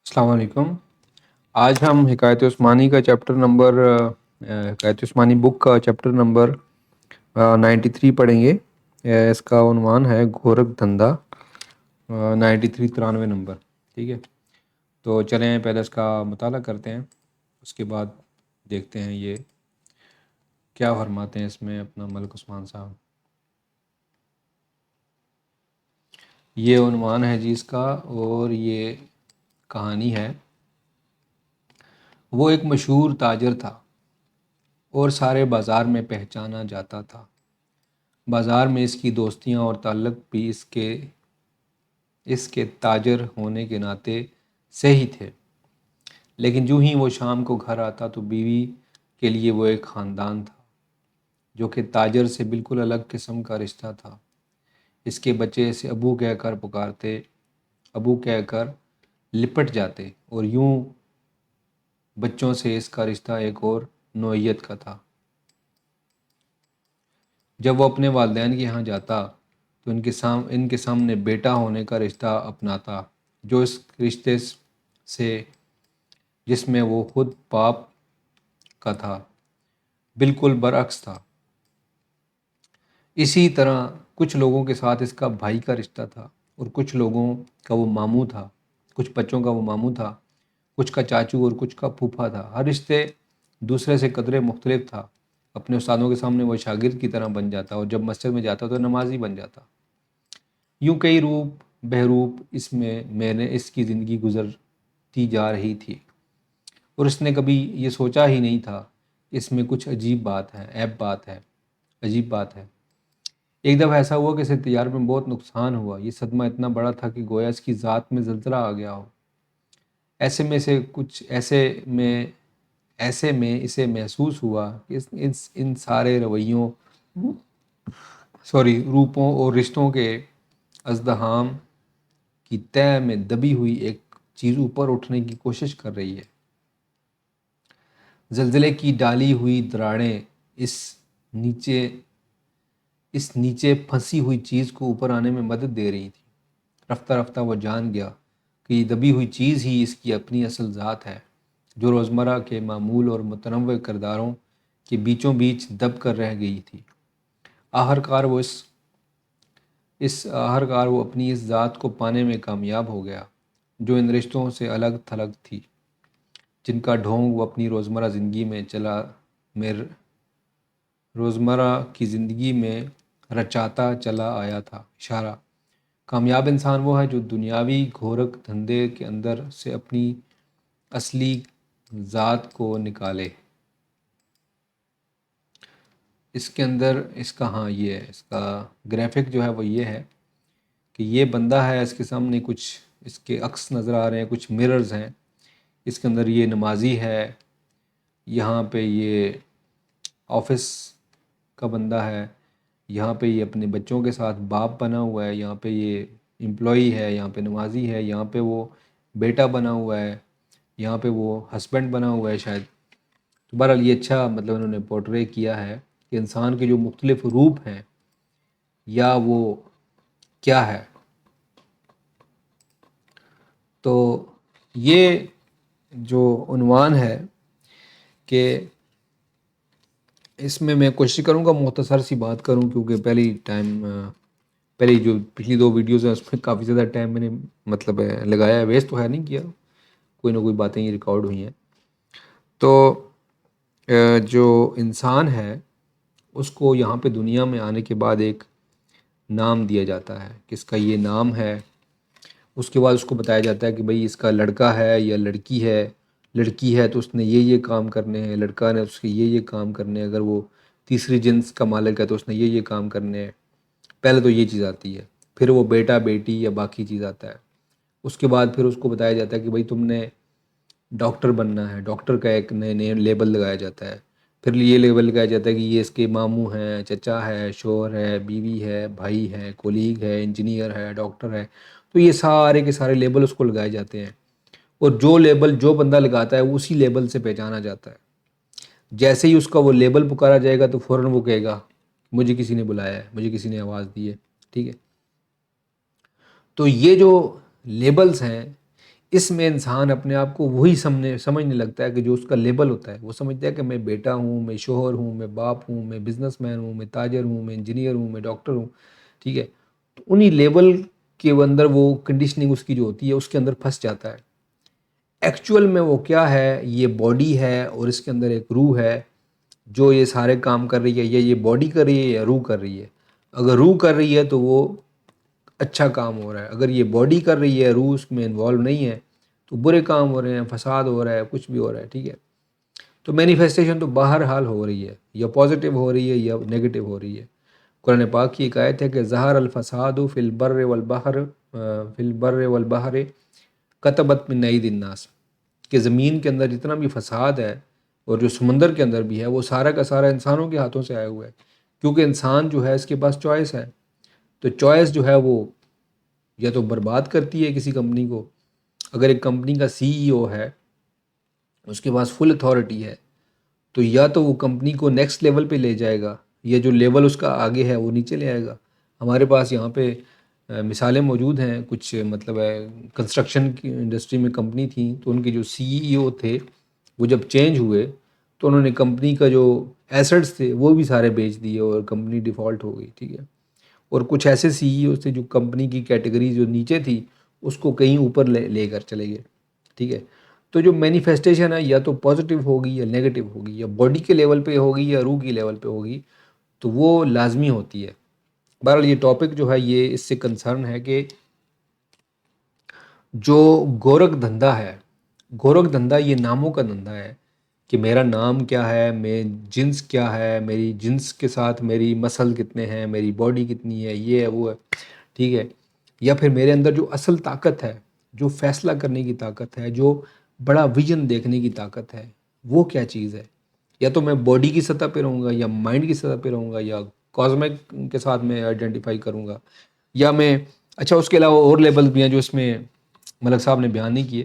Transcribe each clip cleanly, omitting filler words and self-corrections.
السلام علیکم۔ آج ہم حکایت عثمانی کا حکایت عثمانی بک کا چیپٹر نمبر 93 پڑھیں گے۔ اس کا عنوان ہے گورکھ دھندا، 93 نمبر، ٹھیک ہے۔ تو چلیں پہلے اس کا مطالعہ کرتے ہیں، اس کے بعد دیکھتے ہیں یہ کیا فرماتے ہیں اس میں اپنا ملک عثمان صاحب۔ یہ عنوان ہے جی اس کا، اور یہ کہانی ہے۔ وہ ایک مشہور تاجر تھا اور سارے بازار میں پہچانا جاتا تھا۔ بازار میں اس کی دوستیاں اور تعلق بھی اس کے تاجر ہونے کے ناطے سے ہی تھے، لیکن جو ہی وہ شام کو گھر آتا تو بیوی کے لیے وہ ایک خاندان تھا جو کہ تاجر سے بالکل الگ قسم کا رشتہ تھا۔ اس کے بچے اسے ابو کہہ کر پکارتے، ابو کہہ کر لپٹ جاتے، اور یوں بچوں سے اس کا رشتہ ایک اور نوعیت کا تھا۔ جب وہ اپنے والدین کے ہاں جاتا تو ان کے سامنے بیٹا ہونے کا رشتہ اپناتا، جو اس رشتے سے جس میں وہ خود باپ کا تھا بالکل برعکس تھا۔ اسی طرح کچھ لوگوں کے ساتھ اس کا بھائی کا رشتہ تھا، اور کچھ لوگوں کا وہ ماموں تھا، کچھ بچوں کا وہ ماموں تھا، کچھ کا چاچو اور کچھ کا پھوپھا تھا۔ ہر رشتے دوسرے سے قدرے مختلف تھا۔ اپنے استادوں کے سامنے وہ شاگرد کی طرح بن جاتا، اور جب مسجد میں جاتا تو نمازی بن جاتا۔ یوں کئی روپ بہروپ اس کی زندگی گزرتی جا رہی تھی، اور اس نے کبھی یہ سوچا ہی نہیں تھا اس میں کچھ عجیب بات ہے، عجیب بات ہے۔ ایک دفعہ ایسا ہوا کہ اسے تجارت میں بہت نقصان ہوا۔ یہ صدمہ اتنا بڑا تھا کہ گویا اس کی ذات میں زلزلہ آ گیا ہو۔ ایسے میں اسے محسوس ہوا کہ ان سارے روپوں اور رشتوں کے ازدحام کی تہہ میں دبی ہوئی ایک چیز اوپر اٹھنے کی کوشش کر رہی ہے۔ زلزلے کی ڈالی ہوئی دراڑیں اس نیچے پھنسی ہوئی چیز کو اوپر آنے میں مدد دے رہی تھی۔ رفتہ رفتہ وہ جان گیا کہ یہ دبی ہوئی چیز ہی اس کی اپنی اصل ذات ہے، جو روزمرہ کے معمول اور متنوع کرداروں کے بیچوں بیچ دب کر رہ گئی تھی۔ آخر کار وہ اپنی اس ذات کو پانے میں کامیاب ہو گیا، جو ان رشتوں سے الگ تھلگ تھی، جن کا ڈھونگ وہ اپنی روزمرہ کی زندگی میں رچاتا چلا آیا تھا۔ اشارہ: کامیاب انسان وہ ہے جو دنیاوی گورکھ دھندے کے اندر سے اپنی اصلی ذات کو نکالے۔ اس کے اندر اس کا گرافک جو ہے وہ یہ ہے کہ یہ بندہ ہے، اس کے سامنے کچھ اس کے عکس نظر آ رہے ہیں، کچھ مررز ہیں۔ اس کے اندر یہ نمازی ہے، یہاں پہ یہ آفس کا بندہ ہے، یہاں پہ یہ اپنے بچوں کے ساتھ باپ بنا ہوا ہے، یہاں پہ یہ امپلائی ہے، یہاں پہ نمازی ہے، یہاں پہ وہ بیٹا بنا ہوا ہے، یہاں پہ وہ ہسبینڈ بنا ہوا ہے شاید۔ تو بہرحال یہ اچھا انہوں نے پورٹرے کیا ہے کہ انسان کے جو مختلف روپ ہیں یا وہ کیا ہے۔ تو یہ جو عنوان ہے کہ اس میں کوشش کروں گا مختصر سی بات کروں، کیونکہ پہلی جو پچھلی 2 ویڈیوز ہیں اس میں کافی زیادہ ٹائم میں نے لگایا ہے، ویسٹ تو ہے نہیں کیا، کوئی نہ کوئی باتیں یہ ریکارڈ ہوئی ہیں۔ تو جو انسان ہے اس کو یہاں پہ دنیا میں آنے کے بعد ایک نام دیا جاتا ہے کہ اس کا یہ نام ہے۔ اس کے بعد اس کو بتایا جاتا ہے کہ بھئی اس کا لڑکا ہے یا لڑکی ہے۔ لڑکی ہے تو اس نے یہ کام کرنے ہیں، لڑکا نے اس کے یہ کام کرنے ہیں، اگر وہ تیسری جنس کا مالک ہے تو اس نے یہ کام کرنے ہیں۔ پہلے تو یہ چیز آتی ہے، پھر وہ بیٹا بیٹی یا باقی چیز آتا ہے۔ اس کے بعد پھر اس کو بتایا جاتا ہے کہ بھئی تم نے ڈاکٹر بننا ہے، ڈاکٹر کا ایک نئے لیبل لگایا جاتا ہے۔ پھر یہ لیبل لگایا جاتا ہے کہ یہ اس کے ماموں ہیں، چچا ہے، شوہر ہے، بیوی ہے، بھائی ہے، کولیگ ہے، انجینئر ہے، ڈاکٹر ہے۔ تو یہ سارے کے سارے لیبل اس کو لگائے جاتے ہیں، اور جو لیبل جو بندہ لگاتا ہے اسی لیبل سے پہچانا جاتا ہے۔ جیسے ہی اس کا وہ لیبل پکارا جائے گا تو فوراً وہ کہے گا مجھے کسی نے بلایا ہے، مجھے کسی نے آواز دی ہے، ٹھیک ہے۔ تو یہ جو لیبلز ہیں اس میں انسان اپنے آپ کو وہی سمجھنے لگتا ہے کہ جو اس کا لیبل ہوتا ہے. وہ سمجھتا ہے کہ میں بیٹا ہوں، میں شوہر ہوں، میں باپ ہوں، میں بزنس مین ہوں، میں تاجر ہوں، میں انجینئر ہوں، میں ڈاکٹر ہوں. ٹھیک ہے، تو انہی لیبل کے اندر وہ کنڈیشننگ اس کی جو ہوتی ہے اس کے اندر پھنس جاتا ہے. ایکچول میں وہ کیا ہے؟ یہ باڈی ہے اور اس کے اندر ایک روح ہے جو یہ سارے کام کر رہی ہے. یہ باڈی کر رہی ہے یا روح کر رہی ہے؟ اگر روح کر رہی ہے تو وہ اچھا کام ہو رہا ہے. اگر یہ باڈی کر رہی ہے، روح اس میں انوالو نہیں ہے، تو برے کام ہو رہے ہیں، فساد ہو رہا ہے، کچھ بھی ہو رہا ہے. ٹھیک ہے، تو مینیفیسٹیشن تو باہر حال ہو رہی ہے، یا پازیٹیو ہو رہی ہے یا نیگیٹو ہو رہی ہے. قرآن پاک کی ایک آیت ہے کہ ظہر الفساد فی البر والبحر کتبت من اید الناس، کہ زمین کے اندر جتنا بھی فساد ہے اور جو سمندر کے اندر بھی ہے وہ سارا کا سارا انسانوں کے ہاتھوں سے آیا ہوا ہے. کیونکہ انسان جو ہے اس کے پاس چوائس ہے. تو چوائس جو ہے وہ یا تو برباد کرتی ہے کسی کمپنی کو. اگر ایک کمپنی کا سی ای او ہے، اس کے پاس فل اتھارٹی ہے، تو یا تو وہ کمپنی کو نیکسٹ لیول پہ لے جائے گا، یا جو لیول اس کا آگے ہے وہ نیچے لے آئے گا. ہمارے پاس یہاں پہ مثالیں موجود ہیں. کچھ مطلب ہے کنسٹرکشن کی انڈسٹری میں کمپنی تھیں، تو ان کے جو سی ای او تھے وہ جب چینج ہوئے تو انہوں نے کمپنی کا جو ایسٹس تھے وہ بھی سارے بیچ دیے اور کمپنی ڈیفالٹ ہو گئی. ٹھیک ہے، اور کچھ ایسے سی ای او تھے جو کمپنی کی کیٹیگری جو نیچے تھی اس کو کہیں اوپر لے کر چلے گئے. ٹھیک ہے، تو جو مینیفیسٹیشن ہے یا تو پازیٹیو ہوگی یا نیگیٹو ہوگی، یا باڈی کے لیول پہ ہوگی یا روح کی لیول پہ ہوگی، تو وہ لازمی ہوتی ہے. بہرحال یہ ٹاپک جو ہے یہ اس سے کنسرن ہے کہ جو گورکھ دھندا ہے، گورکھ دھندا یہ ناموں کا دھندا ہے کہ میرا نام کیا ہے، میں جنس کیا ہے، میری جنس کے ساتھ میری مسل کتنے ہیں، میری باڈی کتنی ہے، یہ ہے وہ ہے. ٹھیک ہے، یا پھر میرے اندر جو اصل طاقت ہے، جو فیصلہ کرنے کی طاقت ہے، جو بڑا ویژن دیکھنے کی طاقت ہے، وہ کیا چیز ہے؟ یا تو میں باڈی کی سطح پہ رہوں گا، یا مائنڈ کی سطح پہ رہوں گا، یا کازمک کے ساتھ میں آئیڈینٹیفائی کروں گا، یا میں اچھا اس کے علاوہ اور لیبل بھی ہیں جو اس میں ملک صاحب نے بیان نہیں کیے.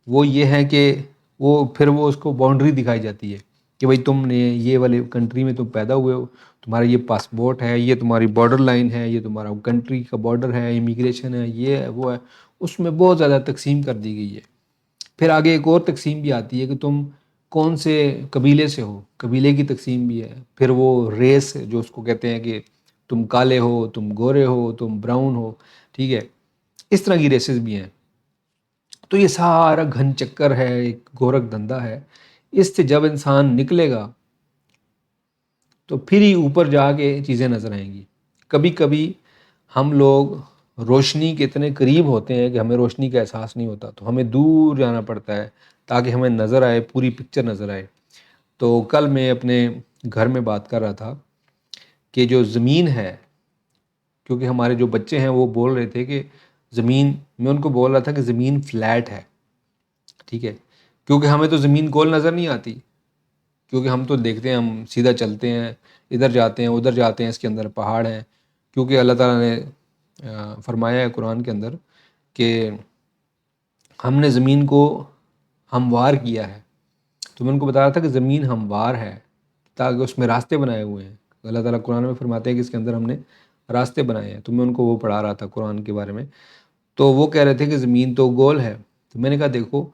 وہ یہ ہے کہ وہ پھر وہ اس کو باؤنڈری دکھائی جاتی ہے کہ بھائی تم نے یہ والے کنٹری میں تم پیدا ہوئے ہو، تمہارا یہ پاسپورٹ ہے، یہ تمہاری بارڈر لائن ہے، یہ تمہارا کنٹری کا بارڈر ہے، امیگریشن ہے، یہ ہے وہ ہے. اس میں بہت زیادہ تقسیم کر دی گئی ہے. پھر آگے ایک اور تقسیم بھی آتی ہے کہ تم کون سے قبیلے سے ہو، قبیلے کی تقسیم بھی ہے. پھر وہ ریس جو اس کو کہتے ہیں کہ تم کالے ہو، تم گورے ہو، تم براؤن ہو. ٹھیک ہے، اس طرح کی ریسز بھی ہیں. تو یہ سارا گھن چکر ہے، ایک گورکھ دھندا ہے. اس سے جب انسان نکلے گا تو پھر ہی اوپر جا کے چیزیں نظر آئیں گی. کبھی کبھی ہم لوگ روشنی کے اتنے قریب ہوتے ہیں کہ ہمیں روشنی کا احساس نہیں ہوتا، تو ہمیں دور جانا پڑتا ہے تاکہ ہمیں نظر آئے، پوری پکچر نظر آئے. تو کل میں اپنے گھر میں بات کر رہا تھا کہ جو زمین ہے، کیونکہ ہمارے جو بچے ہیں وہ بول رہے تھے کہ زمین، میں ان کو بول رہا تھا کہ زمین فلیٹ ہے. ٹھیک ہے، کیونکہ ہمیں تو زمین گول نظر نہیں آتی، کیونکہ ہم تو دیکھتے ہیں، ہم سیدھا چلتے ہیں، ادھر جاتے ہیں ادھر جاتے ہیں، اس کے اندر پہاڑ ہیں. کیونکہ اللہ تعالیٰ نے فرمایا ہے قرآن کے اندر کہ ہم نے زمین کو ہموار کیا ہے. تو میں ان کو بتا رہا تھا کہ زمین ہموار ہے تاکہ اس میں راستے بنائے ہوئے ہیں. اللہ تعالیٰ قرآن میں فرماتے ہیں کہ اس کے اندر ہم نے راستے بنائے ہیں. تو میں ان کو وہ پڑھا رہا تھا قرآن کے بارے میں. تو وہ کہہ رہے تھے کہ زمین تو گول ہے. تو میں نے کہا دیکھو،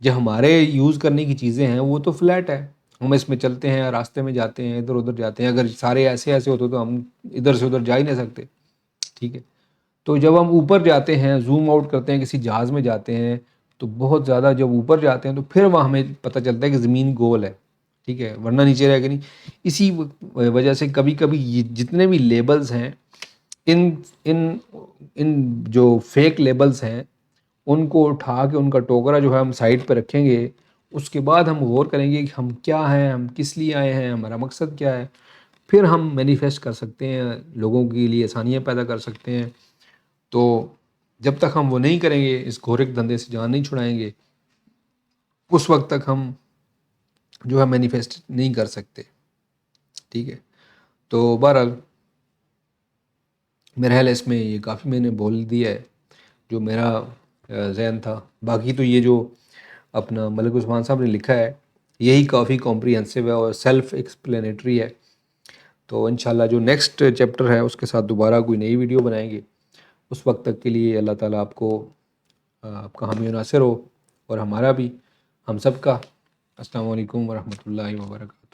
جو ہمارے یوز کرنے کی چیزیں ہیں وہ تو فلیٹ ہے، ہم اس میں چلتے ہیں، راستے میں جاتے ہیں، ادھر ادھر جاتے ہیں. اگر سارے ایسے ہوتے تو ہم ادھر سے ادھر جا ہی نہیں سکتے. ٹھیک ہے، تو جب ہم اوپر جاتے ہیں، زوم آؤٹ کرتے ہیں، کسی جہاز میں جاتے ہیں، تو بہت زیادہ جب اوپر جاتے ہیں تو پھر وہاں ہمیں پتہ چلتا ہے کہ زمین گول ہے. ٹھیک ہے، ورنہ نیچے رہ کے نہیں. اسی وجہ سے کبھی کبھی جتنے بھی لیبلز ہیں، ان ان ان جو فیک لیبلز ہیں ان کو اٹھا کے ان کا ٹوکرا جو ہے ہم سائڈ پہ رکھیں گے. اس کے بعد ہم غور کریں گے کہ ہم کیا ہیں، ہم کس لیے آئے ہیں، ہمارا مقصد کیا ہے. پھر ہم مینیفیسٹ کر سکتے ہیں، لوگوں کے لیے آسانیاں پیدا کر سکتے ہیں. تو جب تک ہم وہ نہیں کریں گے، اس گورکھ دھندے سے جان نہیں چھڑائیں گے، اس وقت تک ہم جو ہے مینیفیسٹ نہیں کر سکتے. ٹھیک ہے، تو بہرحال میرا خیال ہے اس میں یہ کافی میں نے بول دیا ہے جو میرا ذہن تھا. باقی تو یہ جو اپنا ملک عثمان صاحب نے لکھا ہے یہی کافی کمپریہنسو ہے اور سیلف ایکسپلینیٹری ہے. تو انشاءاللہ جو نیکسٹ چیپٹر ہے اس کے ساتھ دوبارہ کوئی نئی ویڈیو بنائیں گے. اس وقت تک کے لیے اللہ تعالیٰ آپ کو آپ کا حامی و ناصر ہو. اور ہمارا بھی، ہم سب کا۔ السلام علیکم ورحمۃ اللہ وبرکاتہ۔